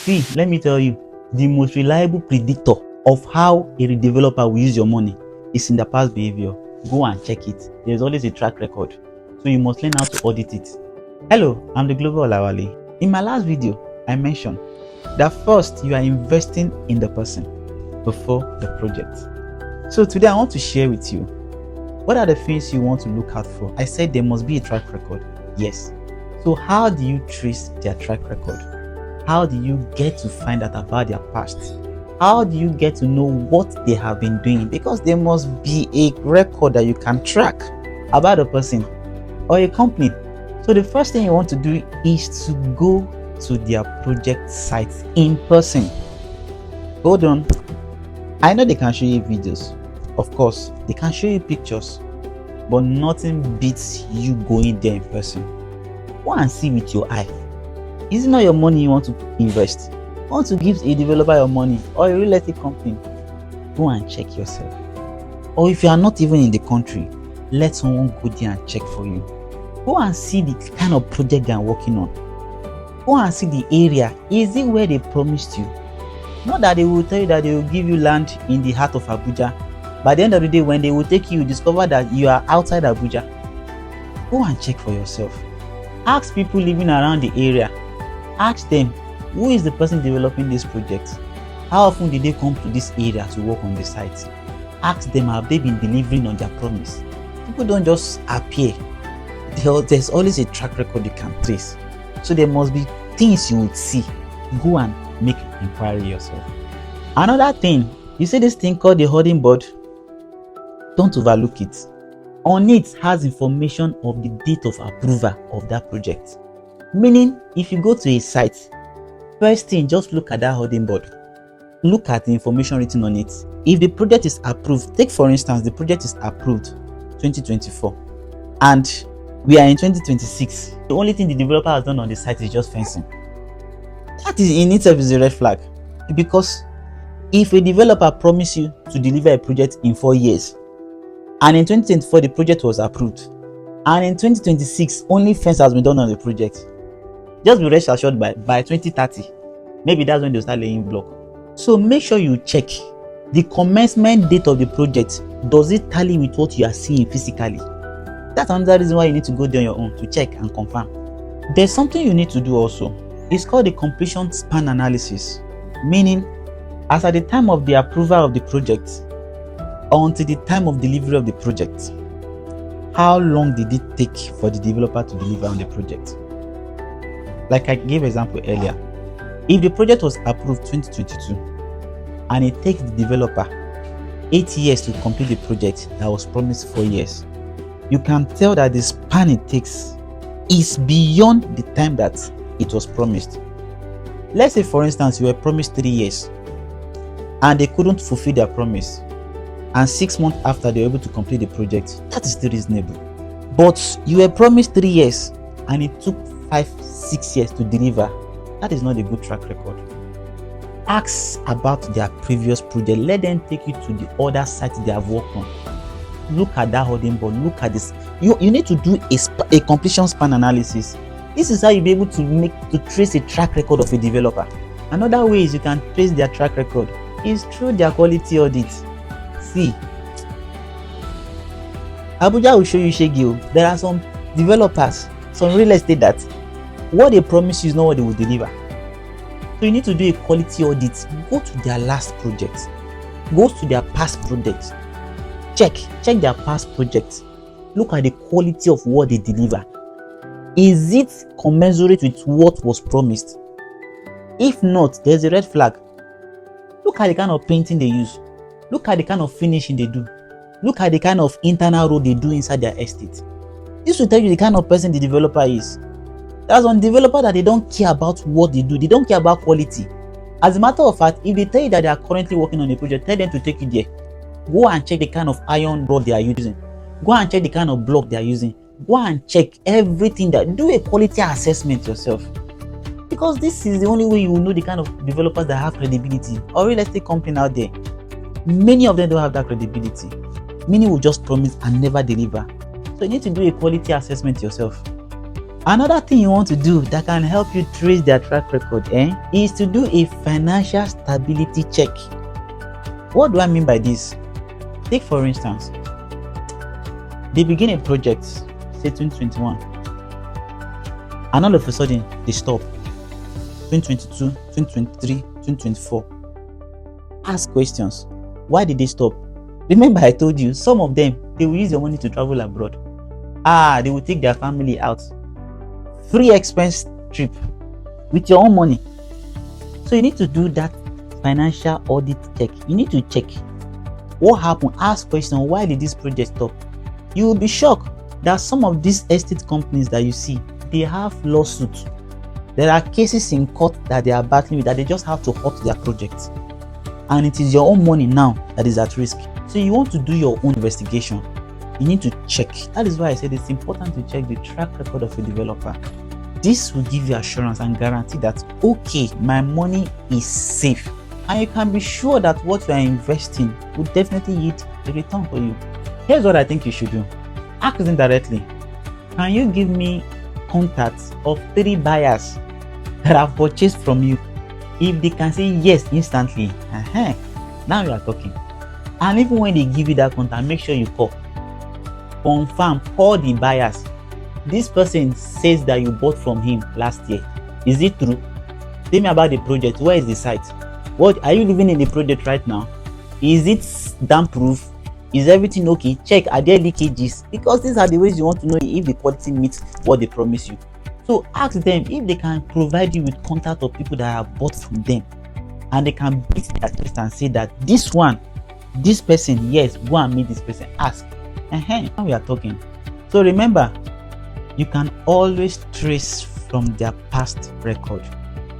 See, let me tell you, the most reliable predictor of how a developer will use your money is in the past behavior. Go and check it. There's always a track record, so you must learn how to audit it. Hello, I'm the Global Olawale. In my last video, I mentioned that first you are investing in the person before the project. So today I want to share with you what are the things you want to look out for. I said there must be a track record. Yes. So how do you trace their track record? How do you get to find out about their past? How do you get to know what they have been doing? Because there must be a record that you can track about a person or a company. So the first thing you want to do is to go to their project sites in person. Hold on. I know they can show you videos. Of course, they can show you pictures, but nothing beats you going there in person. Go and see with your eye. Is it not your money you want to invest? You want to give a developer your money or a real estate company? Go and check yourself. Or if you are not even in the country, let someone go there and check for you. Go and see the kind of project they are working on. Go and see the area. Is it where they promised you? Not that they will tell you that they will give you land in the heart of Abuja. By the end of the day, when they will take you, discover that you are outside Abuja. Go and check for yourself. Ask people living around the area. Ask them, who is the person developing this project? How often did they come to this area to work on the site? Ask them, have they been delivering on their promise? People don't just appear. There's always a track record you can trace. So there must be things you would see. Go and make inquiry yourself. Another thing, you see this thing called the hoarding board? Don't overlook it. On it has information of the date of approval of that project. Meaning, if you go to a site, first thing, just look at that hoarding board. Look at the information written on it. If the project is approved, take for instance, the project is approved 2024 and we are in 2026. The only thing the developer has done on the site is just fencing. That is in itself is a red flag, because if a developer promises you to deliver a project in 4 years and in 2024 the project was approved and in 2026 only fence has been done on the project, just be rest assured by 2030, maybe that's when they'll start laying block. So make sure you check the commencement date of the project. Does it tally with what you are seeing physically? That's another reason why you need to go there on your own to check and confirm. There's something you need to do also. It's called the completion span analysis. Meaning, as at the time of the approval of the project until the time of delivery of the project, how long did it take for the developer to deliver on the project? Like I gave example earlier, if the project was approved 2022 and it takes the developer 8 years to complete the project that was promised 4 years, you can tell that the span it takes is beyond the time that it was promised. Let's say for instance you were promised 3 years and they couldn't fulfill their promise, and 6 months after they were able to complete the project. That is still reasonable. But you were promised 3 years and it took 5-6 years to deliver. That is not a good track record. Ask about their previous project. Let them take you to the other sites they have worked on. Look at that holding board. Look at this. You need to do a completion span analysis. This is how you'll be able to trace a track record of a developer. Another way is you can trace their track record is through their quality audit. See, Abuja will show you shege. There are some developers, some real estate that what they promise you is not what they will deliver. So you need to do a quality audit. Go to their last project. Go to their past projects. Check their past projects. Look at the quality of what they deliver. Is it commensurate with what was promised? If not, there's a red flag. Look at the kind of painting they use. Look at the kind of finishing they do. Look at the kind of internal road they do inside their estate. This will tell you the kind of person the developer is. There's one developer that they don't care about what they do. They don't care about quality. As a matter of fact, if they tell you that they are currently working on a project, tell them to take you there. Go and check the kind of iron rod they are using. Go and check the kind of block they are using. Go and check everything. Do a quality assessment yourself. Because this is the only way you will know the kind of developers that have credibility. Or real estate company out there, many of them don't have that credibility. Many will just promise and never deliver. So you need to do a quality assessment yourself. Another thing you want to do that can help you trace their track record is to do a financial stability check. What do I mean by this? Take for instance, they begin a project, say 2021, and all of a sudden they stop. 2022, 2023, 2024. Ask questions. Why did they stop? Remember I told you, some of them, they will use your money to travel abroad. They will take their family out. Free expense trip with your own money. So you need to do that financial audit check. You need to check what happened. Ask questions. Why did this project stop? You will be shocked that some of these estate companies that you see, they have lawsuits. There are cases in court that they are battling with, that they just have to halt their projects. And it is your own money now that is at risk. So you want to do your own investigation. You need to check. That is why I said it's important to check the track record of a developer. This will give you assurance and guarantee that, okay, my money is safe. And you can be sure that what you are investing will definitely yield a return for you. Here's what I think you should do. Ask them directly. Can you give me contacts of 3 buyers that have purchased from you? If they can say yes instantly, now you are talking. And even when they give you that contact, make sure you call. Confirm, call the buyers. This person says that you bought from him last year. Is it true? Tell me about the project. Where is the site? What are you living in the project right now? Is it damp proof? Is everything okay? Check, are there leakages? Because these are the ways you want to know if the quality meets what they promise you. So ask them if they can provide you with contact of people that have bought from them, and they can beat their chest and say that this one, this person, yes, go and meet this person. Ask. Now we are talking. So remember, you can always trace from their past record.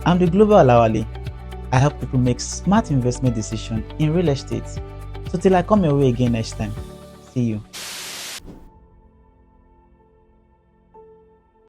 I'm the Global Olawale. I help people make smart investment decisions in real estate. So till I come your way again next time, see you.